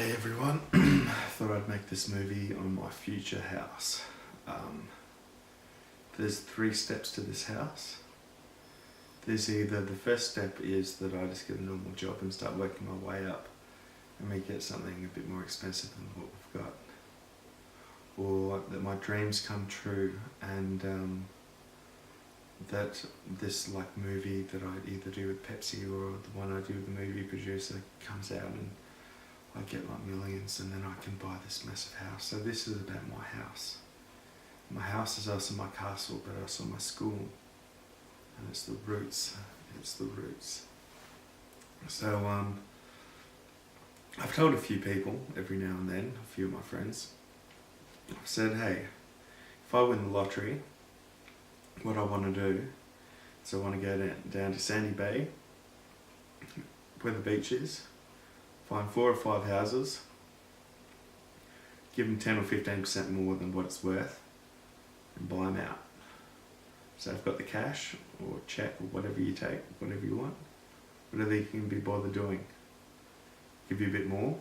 Hey everyone, thought I'd make this movie on my future house. There's 3 steps to this house. There's either the first step is that I just get a normal job and start working my way up and we get something a bit more expensive than what we've got. Or that my dreams come true and that this movie that I either do with Pepsi or the one I do with the movie producer comes out and I get millions and then I can buy this massive house. So this is about my house. My house is also my castle, but also my school. And it's the roots. So I've told a few people every now and then, a few of my friends, I've said, hey, if I win the lottery, what I want to do is I want to go down to Sandy Bay, where the beach is, find 4 or 5 houses, give them 10 or 15% more than what it's worth, and buy them out. So I've got the cash, or check, or whatever you take, whatever you want, whatever you can be bothered doing. Give you a bit more,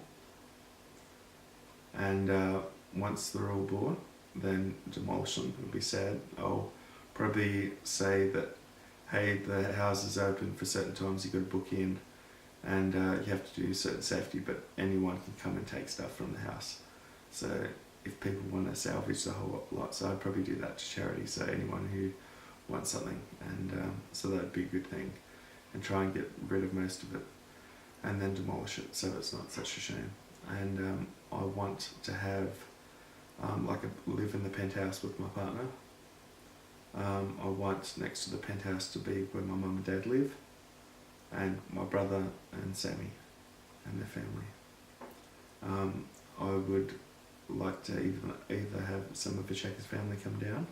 and once they're all bought, then demolish them. It'll be sad. I'll probably say that, hey, the house is open for certain times, you've got to book in, and you have to do certain safety, but anyone can come and take stuff from the house. So if people want to salvage the whole lot, so I'd probably do that to charity, so anyone who wants something, and so that'd be a good thing, and try and get rid of most of it, and then demolish it so it's not such a shame. And I want to have live in the penthouse with my partner. I want next to the penthouse to be where my mum and dad live, and my brother and Sammy and their family. I would like to either have some of the Checkers family come down.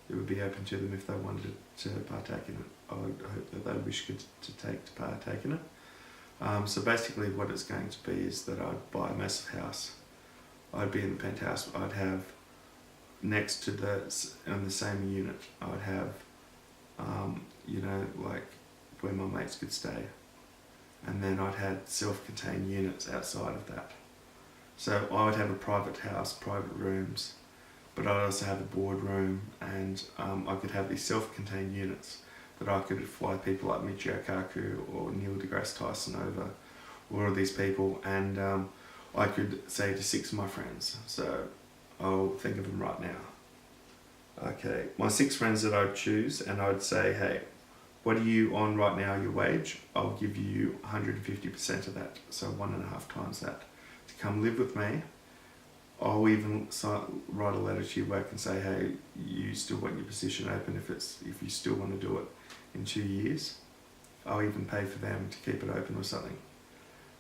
It would be open to them if they wanted to partake in it. I would hope that they wish to partake in it. So basically what it's going to be is that I'd buy a massive house. I'd be in the penthouse. I'd have next to on the same unit, I'd have where my mates could stay, and then I'd have self-contained units outside of that. So I would have a private house, private rooms, but I'd also have a boardroom, and I could have these self-contained units that I could fly people like Michio Kaku or Neil deGrasse Tyson over, all of these people, and I could say to 6 of my friends, so I'll think of them right now. Okay, my 6 friends that I'd choose, and I'd say, hey, what are you on right now, your wage? I'll give you 150% of that, so 1.5 times that, to come live with me. I'll even write a letter to your work and say, hey, you still want your position open if you still want to do it in 2 years. I'll even pay for them to keep it open or something.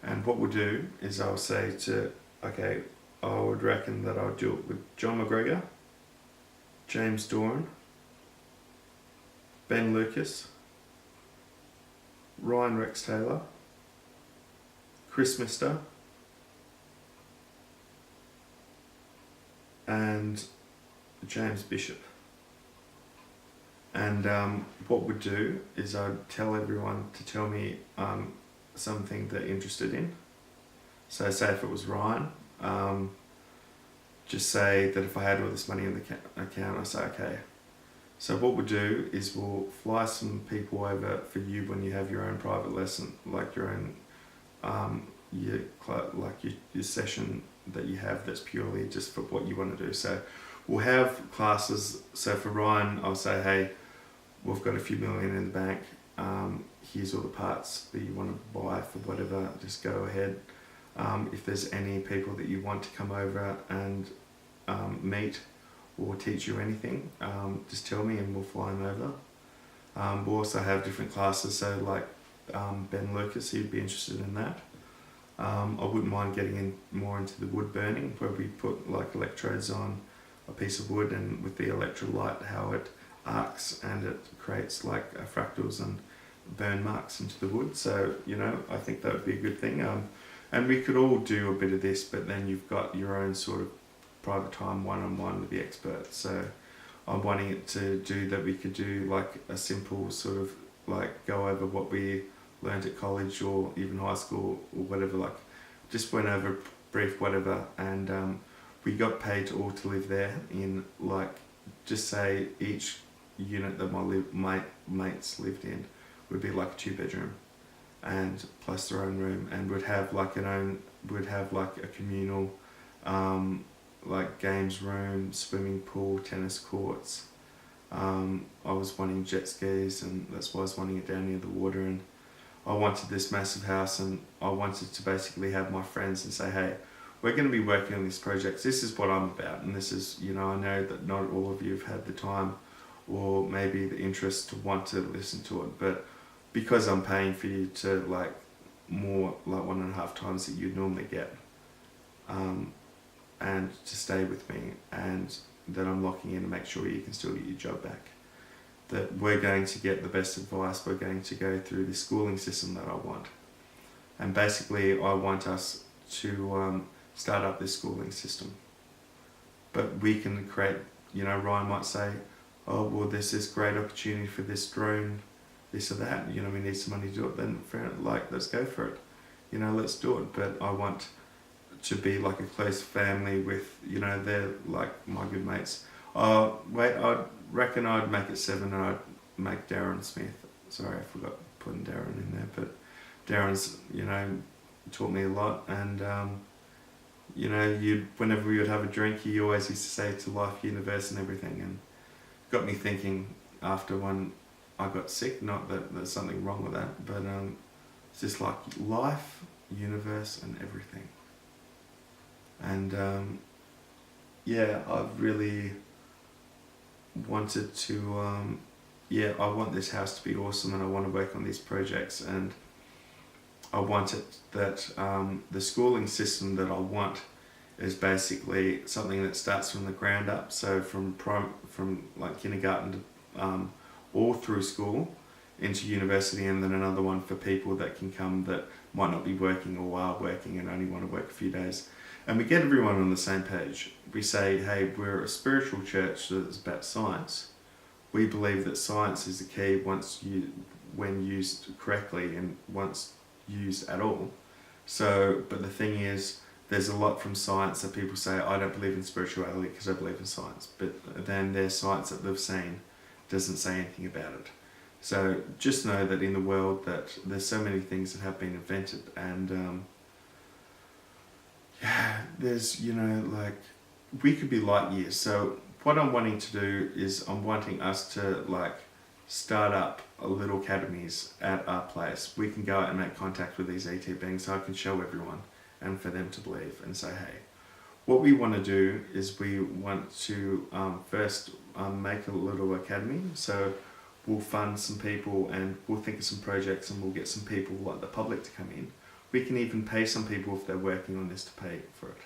And what we'll do is I'll say okay, I would reckon that I'll do it with John McGregor, James Doran, Ben Lucas, Ryan Rex Taylor, Chris Mister, and James Bishop. And what we'd do is I'd tell everyone to tell me something they're interested in. So say if it was Ryan, just say that if I had all this money in the account, I say okay. So what we'll do is we'll fly some people over for you when you have your own private lesson, like your own your session that you have that's purely just for what you want to do. So we'll have classes. So for Ryan, I'll say, hey, we've got a few million in the bank. Here's all the parts that you want to buy for whatever, just go ahead. If there's any people that you want to come over and meet or teach you anything, just tell me and we'll fly them over. We'll also have different classes, so like Ben Lucas, he'd be interested in that. I wouldn't mind getting more into the wood burning, where we put electrodes on a piece of wood, and with the electrolyte, how it arcs and it creates fractals and burn marks into the wood. So I think that would be a good thing. And we could all do a bit of this, but then you've got your own sort of private time one-on-one with the expert. So I'm wanting it to do that. We could do a simple sort of go over what we learned at college or even high school or whatever, just went over brief whatever, and we got paid all to live there in, like, just say each unit that my mates lived in would be like a 2-bedroom, and plus their own room, and would have like a communal like games room, swimming pool, tennis courts. I was wanting jet skis, and that's why I was wanting it down near the water, and I wanted this massive house, and I wanted to basically have my friends and say, hey, we're going to be working on this project. This is what I'm about, and this is, you know, I know that not all of you have had the time or maybe the interest to want to listen to it, but because I'm paying for you to like more, like 1.5 times that you'd normally get, and to stay with me, and that I'm locking in and make sure you can still get your job back, that we're going to get the best advice, we're going to go through the schooling system that I want. And basically I want us to start up this schooling system. But we can create, you know, Ryan might say, oh, well, there's this great opportunity for this drone, this or that, you know, we need some money to do it, then fair, like, let's go for it. You know, let's do it. But I want to be like a close family with, you know, they're like my good mates. Wait, I reckon I'd make it 7, and I'd make Darren Smith. Sorry, I forgot putting Darren in there, but Darren's, you know, taught me a lot, and you know, whenever we would have a drink, he always used to say to life, universe, and everything, and got me thinking after when I got sick, not that there's something wrong with that, but it's just like life, universe, and everything. And yeah, I've really wanted to, yeah, I want this house to be awesome, and I want to work on these projects, and I want it that the schooling system that I want is basically something that starts from the ground up, so from like kindergarten to all through school into university, and then another one for people that can come that might not be working or are working and only want to work a few days. And we get everyone on the same page. We say, hey, we're a spiritual church that's about science. We believe that science is the key when used correctly and once used at all. So, but the thing is, there's a lot from science that people say, I don't believe in spirituality because I believe in science. But then their science that they've seen doesn't say anything about it. So just know that in the world that there's so many things that have been invented, and yeah, there's, you know, like, we could be light years. So what I'm wanting to do is I'm wanting us to like start up a little academies at our place. We can go out and make contact with these ET beings, so I can show everyone and for them to believe and say, hey, what we want to do is we want to first make a little academy. So we'll fund some people, and we'll think of some projects, and we'll get some people like the public to come in. We can even pay some people if they're working on this to pay for it.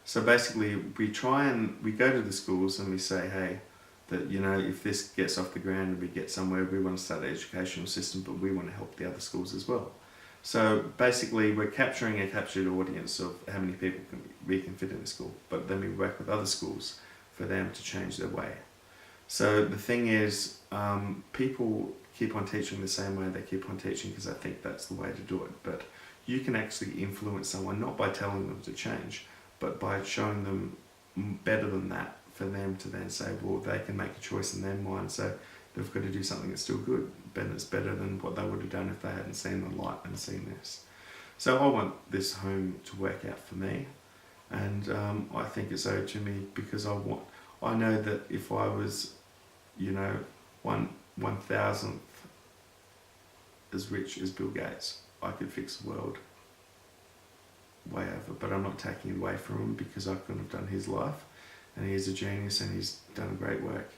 So basically we go to the schools and we say, hey, that, you know, if this gets off the ground and we get somewhere, we want to start an educational system, but we want to help the other schools as well. So basically we're capturing a captured audience of how many people we can fit in the school, but then we work with other schools for them to change their way. So the thing is, people keep on teaching the same way they keep on teaching because I think that's the way to do it. But you can actually influence someone not by telling them to change, but by showing them better than that, for them to then say, well, they can make a choice in their mind, so they've got to do something that's still good, but it's better than what they would have done if they hadn't seen the light and seen this. So I want this home to work out for me, and I think it's owed to me because I know that if I was, you know, 1,000th as rich as Bill Gates, I could fix the world way over, but I'm not taking it away from him because I couldn't have done his life, and he's a genius and he's done great work.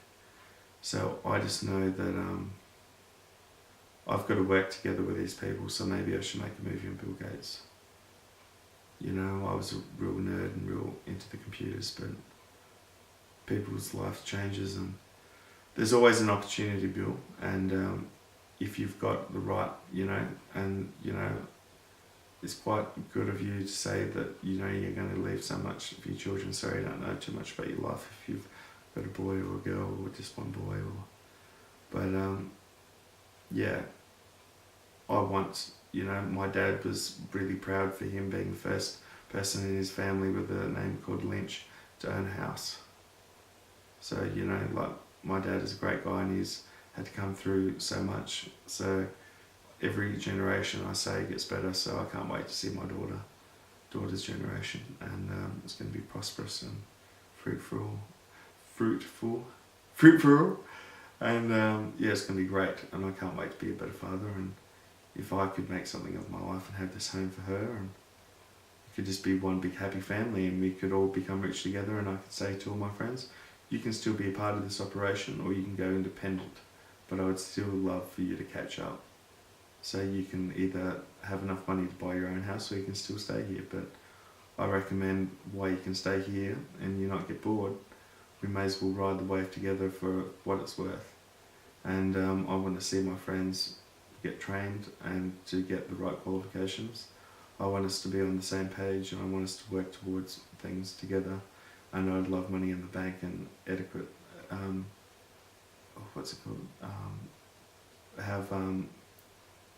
So I just know that I've got to work together with these people, so maybe I should make a movie on Bill Gates. You know, I was a real nerd and real into the computers, but people's life changes, and there's always an opportunity, Bill, and if you've got the right, you know, and, you know, it's quite good of you to say that, you know, you're going to leave so much for your children. Sorry, I don't know too much about your life if you've got a boy or a girl or just one boy, but yeah, I want, you know, my dad was really proud for him being the first person in his family with a name called Lynch to own a house. So, you know, like, my dad is a great guy and he's had to come through so much. So every generation, I say, gets better. So I can't wait to see my daughter's generation, and it's going to be prosperous and fruitful, and yeah, it's going to be great. And I can't wait to be a better father. And if I could make something of my life and have this home for her, and it could just be one big happy family, and we could all become rich together, and I could say to all my friends, you can still be a part of this operation, or you can go independent, but I would still love for you to catch up. So you can either have enough money to buy your own house, or you can still stay here. But I recommend, while you can stay here and you not get bored, we may as well ride the wave together for what it's worth. And I want to see my friends get trained and to get the right qualifications. I want us to be on the same page, and I want us to work towards things together. And I'd love money in the bank and adequate,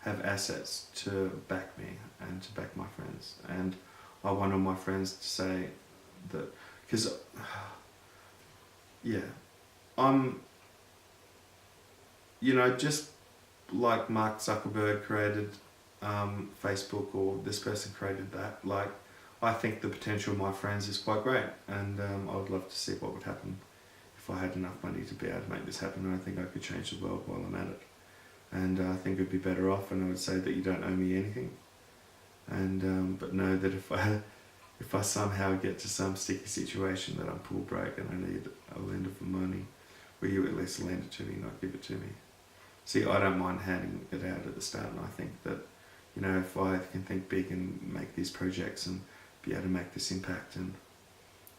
have assets to back me and to back my friends. And I want all my friends to say that, because, yeah, I'm, you know, just like Mark Zuckerberg created Facebook, or this person created that, like, I think the potential of my friends is quite great, and I would love to see what would happen if I had enough money to be able to make this happen. And I think I could change the world while I'm at it. And I think it'd be better off, and I would say that you don't owe me anything. And but know that if I somehow get to some sticky situation that I'm poor broke and I need a lender for money, will you at least lend it to me, not give it to me? See, I don't mind handing it out at the start, and I think that, you know, if I can think big and make these projects and be able to make this impact, and,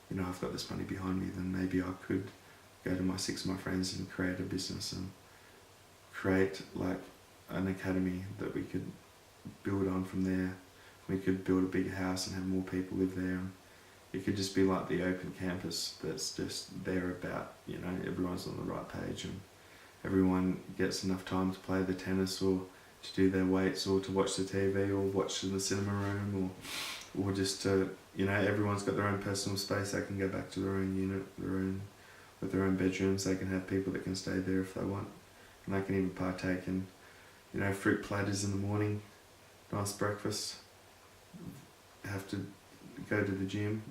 you know, I've got this money behind me, then maybe I could go to 6 of my friends and create a business and create like an academy that we could build on from there. We could build a big house and have more people live there. And it could just be like the open campus that's just there about, you know, everyone's on the right page, and everyone gets enough time to play the tennis, or to do their weights, or to watch the TV, or watch in the cinema room, or just to, you know, everyone's got their own personal space. They can go back to their own unit, with their own bedrooms. They can have people that can stay there if they want. And they can even partake in, you know, fruit platters in the morning, nice breakfast, have to go to the gym.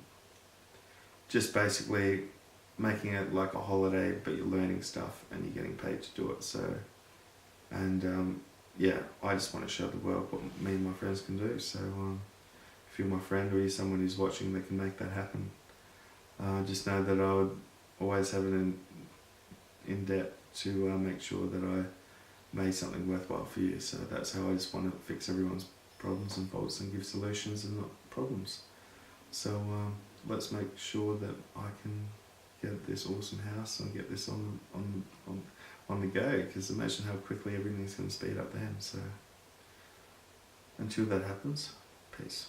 Just basically making it like a holiday, but you're learning stuff and you're getting paid to do it. So, and yeah, I just want to show the world what me and my friends can do. So if you're my friend, or you're someone who's watching that can make that happen, just know that I would always have it in debt to make sure that I made something worthwhile for you. So that's how I just want to fix everyone's problems and faults and give solutions and not problems. So let's make sure that I can get this awesome house and get this on the go, because imagine how quickly everything's going to speed up then. So until that happens, peace.